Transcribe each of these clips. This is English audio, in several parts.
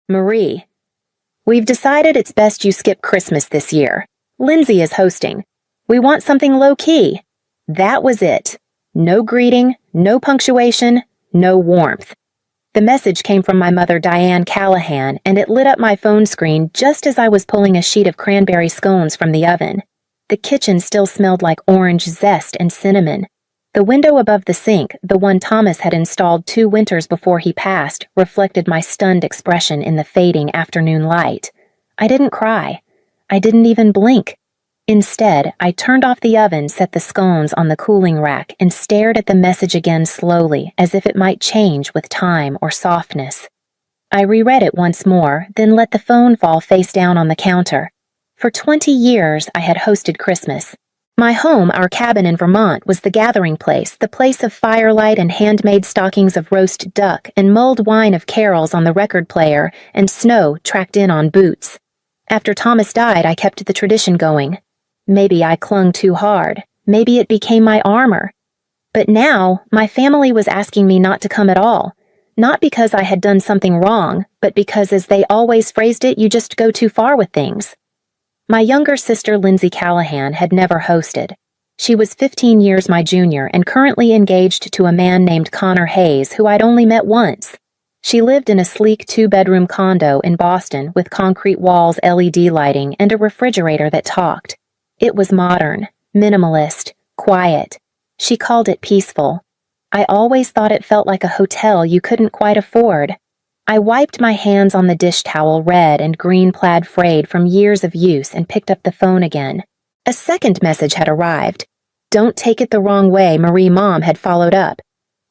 Marie, we've decided it's best you skip Christmas this year. Lindsay is hosting. We want something low-key. That was it. No greeting, no punctuation, no warmth. The message came from my mother, Diane Callahan, and it lit up my phone screen just as I was pulling a sheet of cranberry scones from the oven. The kitchen still smelled like orange zest and cinnamon. The window above the sink, the one Thomas had installed 2 winters before he passed, reflected my stunned expression in the fading afternoon light. I didn't cry. I didn't even blink. Instead, I turned off the oven, set the scones on the cooling rack, and stared at the message again slowly, as if it might change with time or softness. I reread it once more, then let the phone fall face down on the counter. For 20 years, I had hosted Christmas. My home, our cabin in Vermont, was the gathering place, the place of firelight and handmade stockings of roast duck and mulled wine of carols on the record player and snow tracked in on boots. After Thomas died, I kept the tradition going. Maybe I clung too hard. Maybe it became my armor. But now, my family was asking me not to come at all. Not because I had done something wrong, but because, as they always phrased it, you just go too far with things. My younger sister, Lindsay Callahan, had never hosted. She was 15 years my junior and currently engaged to a man named Connor Hayes, who I'd only met once. She lived in a sleek 2-bedroom condo in Boston with concrete walls, LED lighting, and a refrigerator that talked. It was modern, minimalist, quiet. She called it peaceful. I always thought it felt like a hotel you couldn't quite afford. I wiped my hands on the dish towel, red and green plaid frayed from years of use, and picked up the phone again. A second message had arrived. "Don't take it the wrong way," Marie Mom had followed up.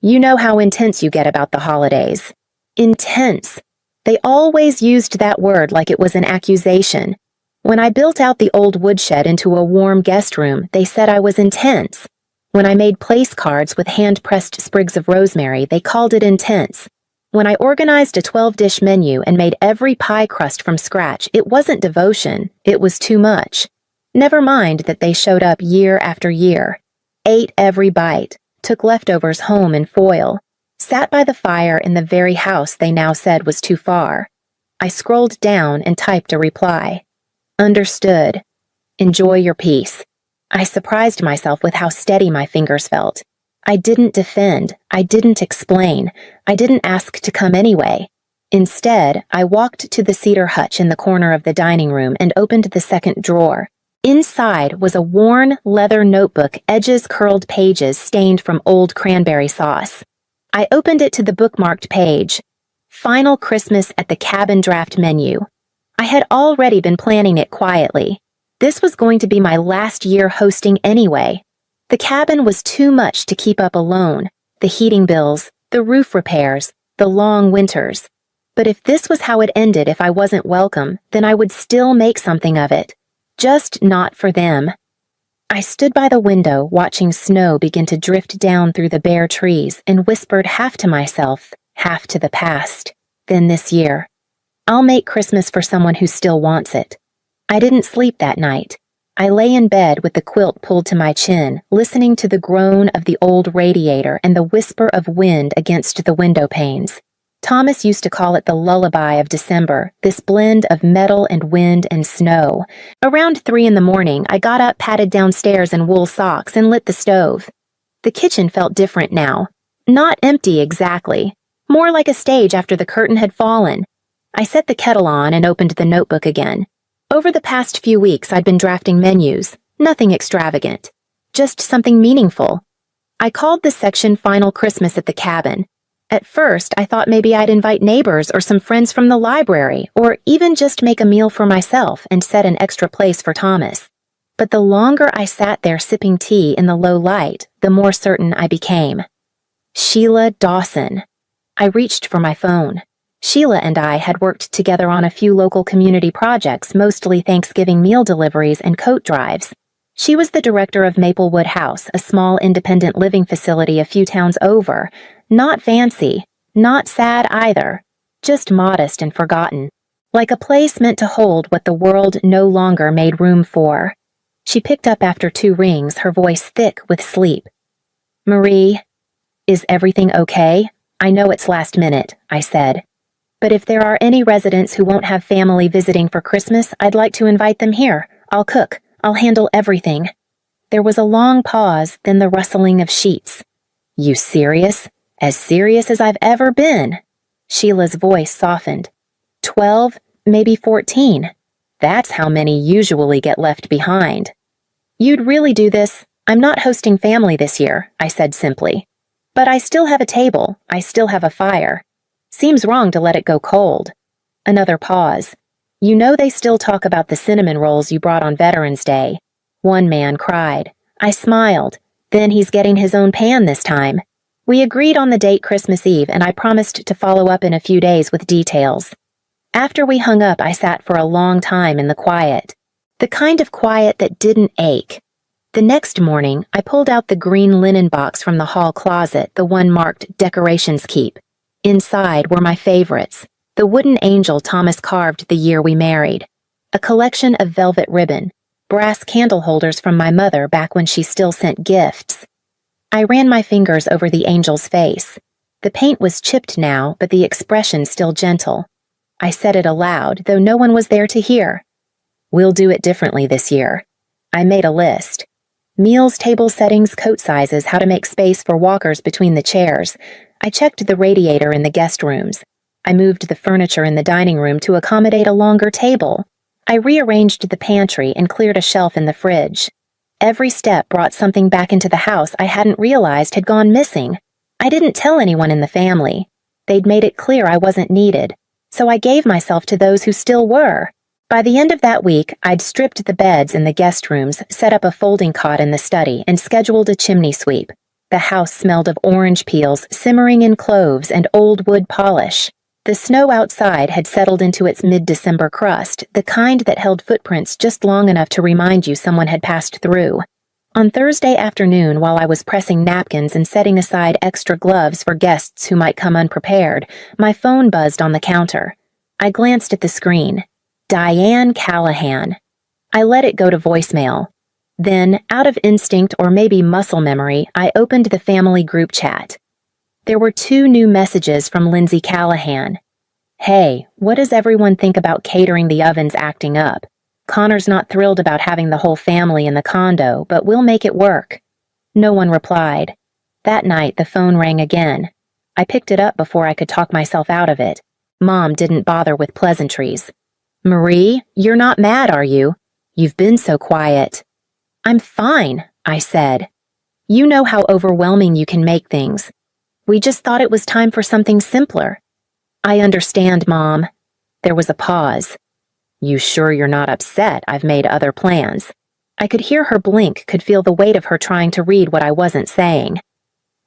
"You know how intense you get about the holidays." Intense. They always used that word like it was an accusation. When I built out the old woodshed into a warm guest room, they said I was intense. When I made place cards with hand-pressed sprigs of rosemary, they called it intense. When I organized a 12-dish menu and made every pie crust from scratch, it wasn't devotion, it was too much. Never mind that they showed up year after year, ate every bite, took leftovers home in foil, sat by the fire in the very house they now said was too far. I scrolled down and typed a reply. Understood. Enjoy your peace. I surprised myself with how steady my fingers felt. I didn't defend. I didn't explain. I didn't ask to come anyway. Instead, I walked to the cedar hutch in the corner of the dining room and opened the second drawer. Inside was a worn leather notebook, edges curled, pages stained from old cranberry sauce. I opened it to the bookmarked page. Final Christmas at the Cabin Draft menu. I had already been planning it quietly. This was going to be my last year hosting anyway. The cabin was too much to keep up alone. The heating bills, the roof repairs, the long winters. But if this was how it ended if I wasn't welcome, then I would still make something of it. Just not for them. I stood by the window watching snow begin to drift down through the bare trees and whispered half to myself, half to the past. Then this year, I'll make Christmas for someone who still wants it. I didn't sleep that night. I lay in bed with the quilt pulled to my chin, listening to the groan of the old radiator and the whisper of wind against the window panes. Thomas used to call it the lullaby of December, this blend of metal and wind and snow. Around 3 in the morning, I got up, patted downstairs in wool socks, and lit the stove. The kitchen felt different now. Not empty exactly. More like a stage after the curtain had fallen. I set the kettle on and opened the notebook again. Over the past few weeks, I'd been drafting menus. Nothing extravagant. Just something meaningful. I called this section Final Christmas at the Cabin. At first, I thought maybe I'd invite neighbors or some friends from the library, or even just make a meal for myself and set an extra place for Thomas. But the longer I sat there sipping tea in the low light, the more certain I became. Sheila Dawson. I reached for my phone. Sheila and I had worked together on a few local community projects, mostly Thanksgiving meal deliveries and coat drives. She was the director of Maplewood House, a small independent living facility a few towns over. Not fancy, not sad either, just modest and forgotten, like a place meant to hold what the world no longer made room for. She picked up after 2 rings, her voice thick with sleep. "Marie, is everything okay? I know it's last minute," I said. But if there are any residents who won't have family visiting for Christmas, I'd like to invite them here. I'll cook. I'll handle everything." There was a long pause, then the rustling of sheets. "You serious? As serious as I've ever been." Sheila's voice softened. 12, maybe 14. That's how many usually get left behind. "You'd really do this? I'm not hosting family this year," I said simply. "But I still have a table. I still have a fire. Seems wrong to let it go cold." Another pause. "You know they still talk about the cinnamon rolls you brought on Veterans Day." One man cried. I smiled. "Then he's getting his own pan this time." We agreed on the date Christmas Eve, and I promised to follow up in a few days with details. After we hung up, I sat for a long time in the quiet. The kind of quiet that didn't ache. The next morning, I pulled out the green linen box from the hall closet, the one marked Decorations Keep. Inside were my favorites. The wooden angel Thomas carved the year we married. A collection of velvet ribbon. Brass candle holders from my mother back when she still sent gifts. I ran my fingers over the angel's face. The paint was chipped now, but the expression still gentle. I said it aloud, though no one was there to hear. "We'll do it differently this year." I made a list. Meals, table settings, coat sizes, how to make space for walkers between the chairs. I checked the radiator in the guest rooms. I moved the furniture in the dining room to accommodate a longer table. I rearranged the pantry and cleared a shelf in the fridge. Every step brought something back into the house I hadn't realized had gone missing. I didn't tell anyone in the family. They'd made it clear I wasn't needed, so I gave myself to those who still were. By the end of that week, I'd stripped the beds in the guest rooms, set up a folding cot in the study, and scheduled a chimney sweep. The house smelled of orange peels, simmering in cloves, and old wood polish. The snow outside had settled into its mid-December crust, the kind that held footprints just long enough to remind you someone had passed through. On Thursday afternoon, while I was pressing napkins and setting aside extra gloves for guests who might come unprepared, my phone buzzed on the counter. I glanced at the screen. Diane Callahan. I let it go to voicemail. Then, out of instinct or maybe muscle memory, I opened the family group chat. There were 2 new messages from Lindsay Callahan. "Hey, what does everyone think about catering the ovens acting up? Connor's not thrilled about having the whole family in the condo, but we'll make it work." No one replied. That night, the phone rang again. I picked it up before I could talk myself out of it. Mom didn't bother with pleasantries. "Marie, you're not mad, are you? You've been so quiet." "I'm fine," I said. "You know how overwhelming you can make things. We just thought it was time for something simpler." "I understand, Mom." There was a pause. "You sure you're not upset? I've made other plans." I could hear her blink, could feel the weight of her trying to read what I wasn't saying.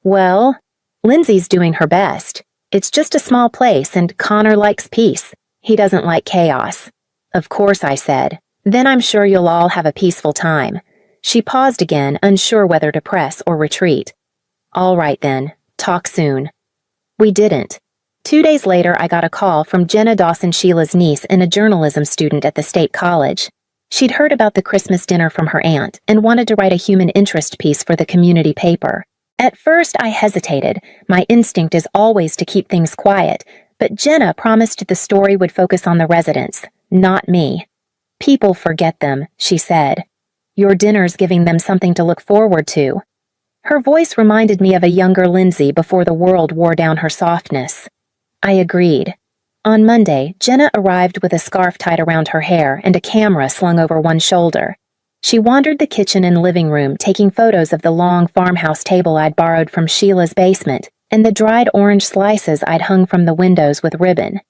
"Well, Lindsay's doing her best. It's just a small place, and Connor likes peace. He doesn't like chaos." "Of course," I said. "Then I'm sure you'll all have a peaceful time." She paused again, unsure whether to press or retreat. "All right then. Talk soon." We didn't. 2 days later, I got a call from Jenna Dawson, Sheila's niece and a journalism student at the state college. She'd heard about the Christmas dinner from her aunt and wanted to write a human interest piece for the community paper. At first, I hesitated. My instinct is always to keep things quiet, but Jenna promised the story would focus on the residents, not me. "People forget them," she said. "Your dinner's giving them something to look forward to." Her voice reminded me of a younger Lindsay before the world wore down her softness. I agreed. On Monday, Jenna arrived with a scarf tied around her hair and a camera slung over one shoulder. She wandered the kitchen and living room, taking photos of the long farmhouse table I'd borrowed from Sheila's basement and the dried orange slices I'd hung from the windows with ribbon.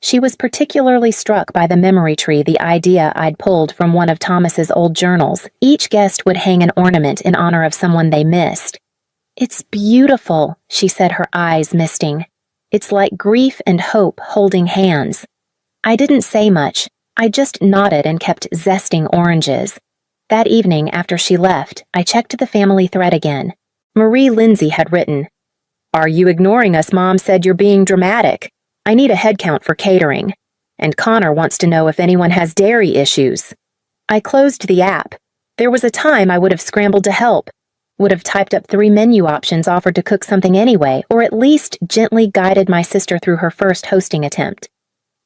She was particularly struck by the memory tree, the idea I'd pulled from one of Thomas's old journals. Each guest would hang an ornament in honor of someone they missed. "It's beautiful," she said, her eyes misting. "It's like grief and hope holding hands." I didn't say much. I just nodded and kept zesting oranges. That evening, after she left, I checked the family thread again. Marie Lindsay had written, "Are you ignoring us? Mom said you're being dramatic. I need a head count for catering. And Connor wants to know if anyone has dairy issues." I closed the app. There was a time I would have scrambled to help, would have typed up 3 menu options, offered to cook something anyway, or at least gently guided my sister through her first hosting attempt.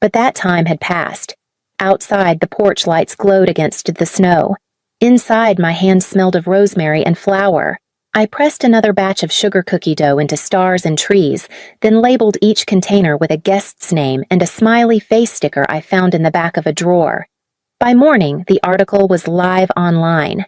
But that time had passed. Outside, the porch lights glowed against the snow. Inside, my hands smelled of rosemary and flour. I pressed another batch of sugar cookie dough into stars and trees, then labeled each container with a guest's name and a smiley face sticker I found in the back of a drawer. By morning, the article was live online.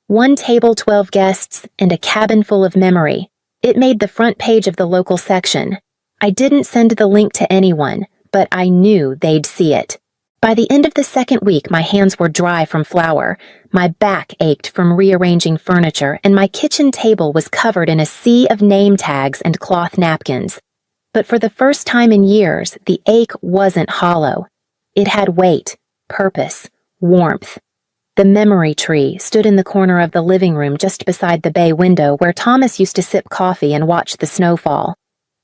1 table, 12 guests, and a cabin full of memory. It made the front page of the local section. I didn't send the link to anyone, but I knew they'd see it. By the end of the second week, my hands were dry from flour, my back ached from rearranging furniture, and my kitchen table was covered in a sea of name tags and cloth napkins. But for the first time in years, the ache wasn't hollow. It had weight, purpose, warmth. The memory tree stood in the corner of the living room just beside the bay window where Thomas used to sip coffee and watch the snow fall.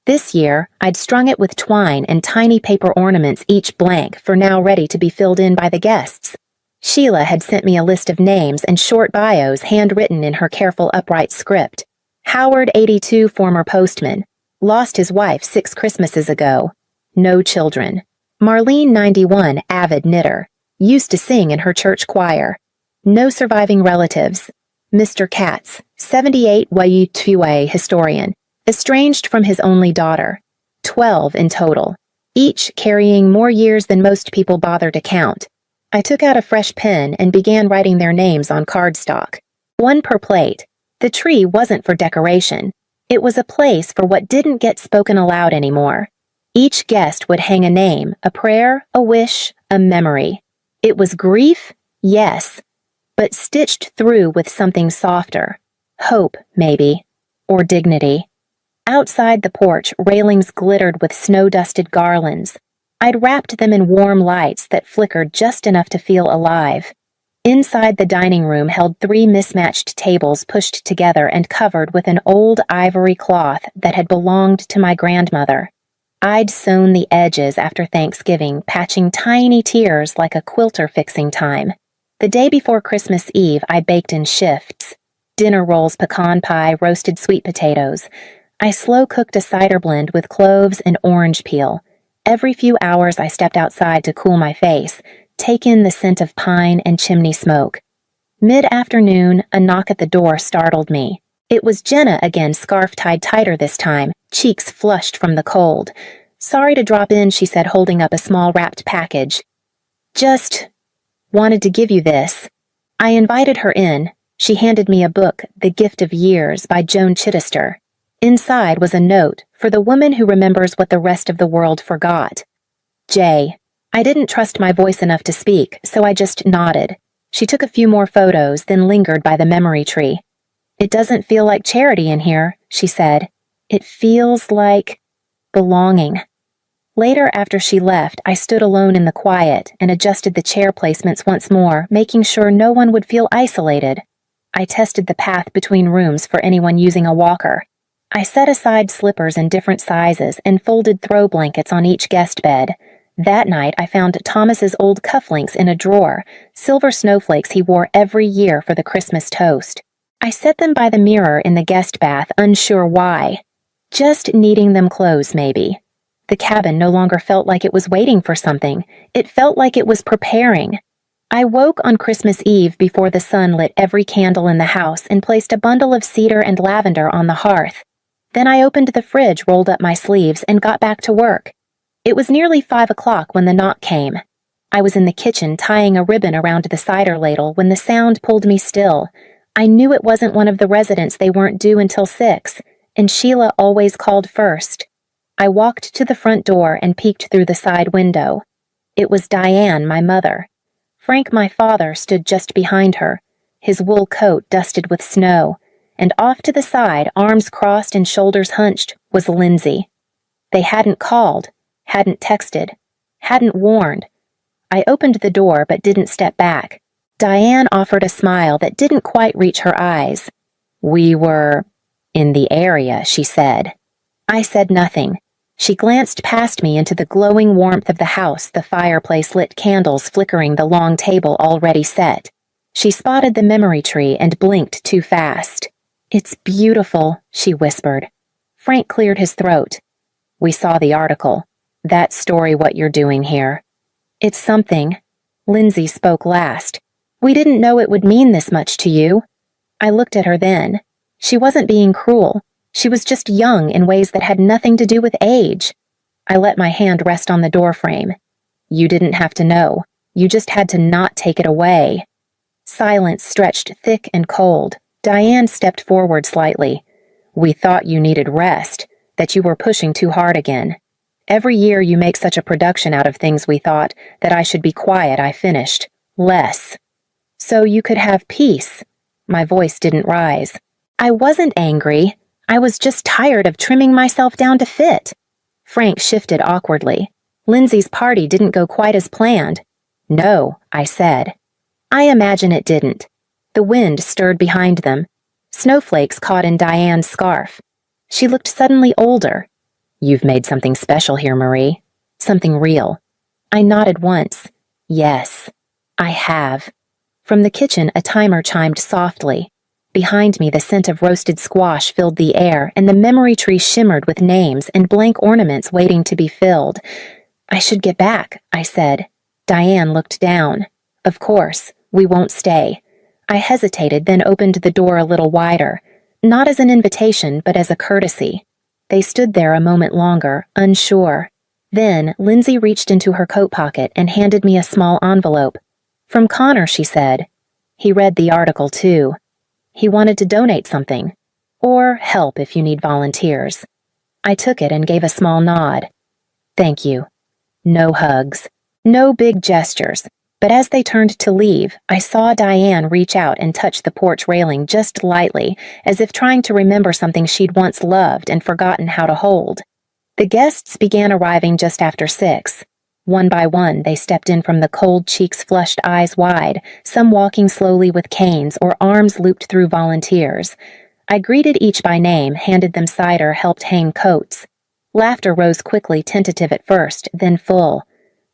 This year, I'd strung it with twine and tiny paper ornaments, each blank, for now ready to be filled in by the guests. Sheila had sent me a list of names and short bios handwritten in her careful upright script. Howard, 82, former postman. Lost his wife 6 Christmases ago. No children. Marlene, 91, avid knitter. Used to sing in her church choir. No surviving relatives. Mr. Katz, 78, Wayutue historian. Estranged from his only daughter. 12 in total, each carrying more years than most people bother to count. I took out a fresh pen and began writing their names on cardstock. 1 per plate. The tree wasn't for decoration. It was a place for what didn't get spoken aloud anymore. Each guest would hang a name, a prayer, a wish, a memory. It was grief, yes, but stitched through with something softer. Hope, maybe, or dignity. Outside the porch, railings glittered with snow-dusted garlands. I'd wrapped them in warm lights that flickered just enough to feel alive. Inside, the dining room held 3 mismatched tables pushed together and covered with an old ivory cloth that had belonged to my grandmother. I'd sewn the edges after Thanksgiving, patching tiny tears like a quilter fixing time. The day before Christmas Eve, I baked in shifts. Dinner rolls, pecan pie, roasted sweet potatoes. I slow-cooked a cider blend with cloves and orange peel. Every few hours I stepped outside to cool my face, take in the scent of pine and chimney smoke. Mid-afternoon, a knock at the door startled me. It was Jenna again, scarf tied tighter this time, cheeks flushed from the cold. "Sorry to drop in," she said, holding up a small wrapped package. "Just wanted to give you this." I invited her in. She handed me a book, The Gift of Years by Joan Chittister. Inside was a note for the woman who remembers what the rest of the world forgot. J. I didn't trust my voice enough to speak, so I just nodded. She took a few more photos, then lingered by the memory tree. "It doesn't feel like charity in here," she said. "It feels like belonging." Later, after she left, I stood alone in the quiet and adjusted the chair placements once more, making sure no one would feel isolated. I tested the path between rooms for anyone using a walker. I set aside slippers in different sizes and folded throw blankets on each guest bed. That night, I found Thomas's old cufflinks in a drawer, silver snowflakes he wore every year for the Christmas toast. I set them by the mirror in the guest bath, unsure why. Just needing them closed, maybe. The cabin no longer felt like it was waiting for something. It felt like it was preparing. I woke on Christmas Eve before the sun lit every candle in the house and placed a bundle of cedar and lavender on the hearth. Then I opened the fridge, rolled up my sleeves, and got back to work. It was nearly 5 o'clock when the knock came. I was in the kitchen tying a ribbon around the cider ladle when the sound pulled me still. I knew it wasn't one of the residents. They weren't due until 6, and Sheila always called first. I walked to the front door and peeked through the side window. It was Diane, my mother. Frank, my father, stood just behind her, his wool coat dusted with snow, and off to the side, arms crossed and shoulders hunched, was Lindsay. They hadn't called, hadn't texted, hadn't warned. I opened the door but didn't step back. Diane offered a smile that didn't quite reach her eyes. "We were in the area," she said. I said nothing. She glanced past me into the glowing warmth of the house, the fireplace lit candles flickering the long table already set. She spotted the memory tree and blinked too fast. "It's beautiful," she whispered. Frank cleared his throat. "We saw the article. That story what you're doing here. It's something. Lindsay spoke last. We didn't know it would mean this much to you. I looked at her then. She wasn't being cruel. She was just young in ways that had nothing to do with age. I let my hand rest on the doorframe. You didn't have to know. You just had to not take it away. Silence stretched thick and cold. Diane stepped forward slightly. We thought you needed rest, that you were pushing too hard again. Every year you make such a production out of things we thought that I should be quiet, I finished. Less. So you could have peace. My voice didn't rise. I wasn't angry. I was just tired of trimming myself down to fit. Frank shifted awkwardly. Lindsay's party didn't go quite as planned. No, I said. I imagine it didn't. The wind stirred behind them. Snowflakes caught in Diane's scarf. She looked suddenly older. You've made something special here, Marie. Something real. I nodded once. Yes, I have. From the kitchen, a timer chimed softly. Behind me, the scent of roasted squash filled the air, and the memory tree shimmered with names and blank ornaments waiting to be filled. I should get back, I said. Diane looked down. Of course, we won't stay. I hesitated, then opened the door a little wider, not as an invitation, but as a courtesy. They stood there a moment longer, unsure. Then, Lindsay reached into her coat pocket and handed me a small envelope. From Connor, she said. He read the article, too. He wanted to donate something. Or help if you need volunteers. I took it and gave a small nod. Thank you. No hugs. No big gestures. But as they turned to leave, I saw Diane reach out and touch the porch railing just lightly, as if trying to remember something she'd once loved and forgotten how to hold. The guests began arriving just after 6. One by one, they stepped in from the cold cheeks flushed eyes wide, some walking slowly with canes or arms looped through volunteers. I greeted each by name, handed them cider, helped hang coats. Laughter rose quickly, tentative at first, then full.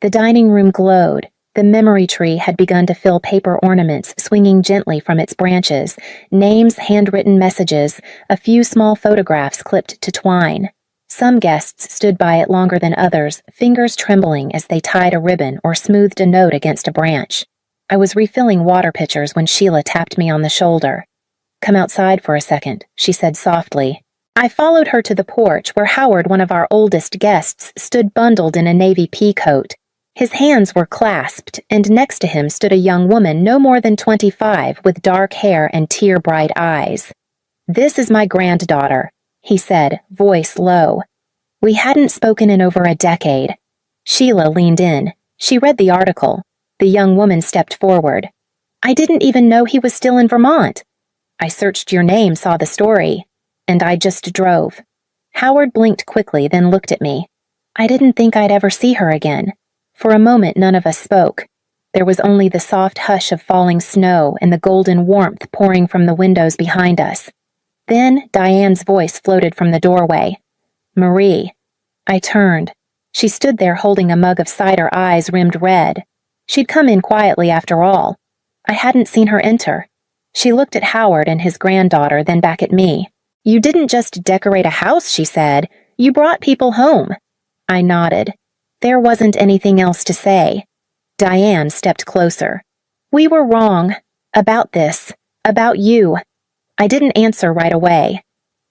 The dining room glowed. The memory tree had begun to fill paper ornaments swinging gently from its branches, names, handwritten messages, a few small photographs clipped to twine. Some guests stood by it longer than others, fingers trembling as they tied a ribbon or smoothed a note against a branch. I was refilling water pitchers when Sheila tapped me on the shoulder. Come outside for a second, she said softly. I followed her to the porch where Howard, one of our oldest guests, stood bundled in a navy pea coat. His hands were clasped, and next to him stood a young woman no more than 25 with dark hair and tear-bright eyes. This is my granddaughter, he said, voice low. We hadn't spoken in over a decade. Sheila leaned in. She read the article. The young woman stepped forward. I didn't even know he was still in Vermont. I searched your name, saw the story, and I just drove. Howard blinked quickly, then looked at me. I didn't think I'd ever see her again. For a moment, none of us spoke. There was only the soft hush of falling snow and the golden warmth pouring from the windows behind us. Then Diane's voice floated from the doorway. Marie. I turned. She stood there holding a mug of cider, eyes rimmed red. She'd come in quietly after all. I hadn't seen her enter. She looked at Howard and his granddaughter, then back at me. You didn't just decorate a house, she said. You brought people home. I nodded. There wasn't anything else to say. Diane stepped closer. We were wrong. About this. About you. I didn't answer right away.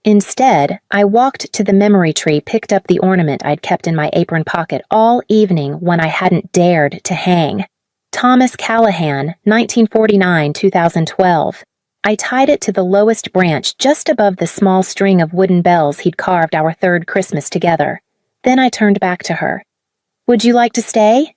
Instead, I walked to the memory tree, picked up the ornament I'd kept in my apron pocket all evening when I hadn't dared to hang. Thomas Callahan, 1949-2012. I tied it to the lowest branch just above the small string of wooden bells he'd carved our third Christmas together. Then I turned back to her. Would you like to stay?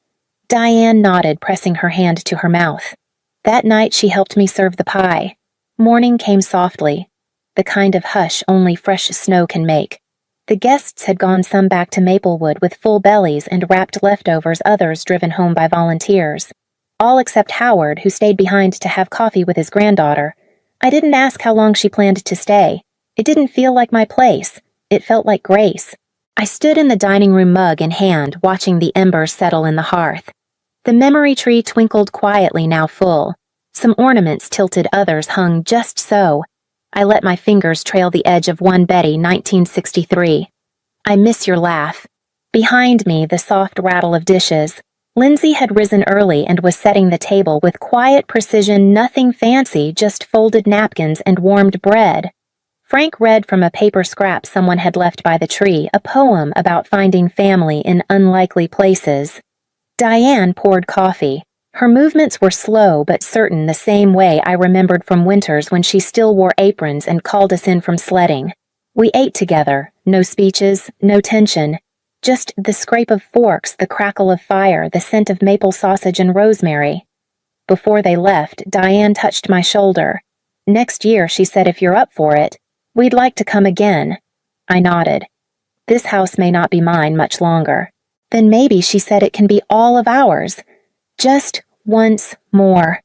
Diane nodded, pressing her hand to her mouth. That night she helped me serve the pie. Morning came softly, the kind of hush only fresh snow can make. The guests had gone, some back to Maplewood with full bellies and wrapped leftovers, others driven home by volunteers. All except Howard, who stayed behind to have coffee with his granddaughter. I didn't ask how long she planned to stay. It didn't feel like my place. It felt like grace. I stood in the dining room, mug in hand, watching the embers settle in the hearth. The memory tree twinkled quietly, now full. Some ornaments tilted, others hung just so. I let my fingers trail the edge of one Betty, 1963. I miss your laugh. Behind me, the soft rattle of dishes. Lindsay had risen early and was setting the table with quiet precision, nothing fancy, just folded napkins and warmed bread. Frank read from a paper scrap someone had left by the tree, a poem about finding family in unlikely places. Diane poured coffee. Her movements were slow but certain, the same way I remembered from winters when she still wore aprons and called us in from sledding. We ate together, no speeches, no tension. Just the scrape of forks, the crackle of fire, the scent of maple sausage and rosemary. Before they left, Diane touched my shoulder. Next year, she said, if you're up for it, we'd like to come again. I nodded. This house may not be mine much longer. Then maybe, she said, it can be all of ours. Just once more.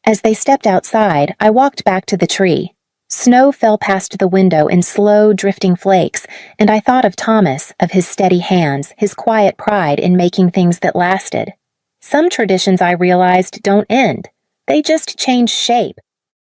As they stepped outside, I walked back to the tree. Snow fell past the window in slow, drifting flakes, and I thought of Thomas, of his steady hands, his quiet pride in making things that lasted. Some traditions, I realized, don't end. They just change shape.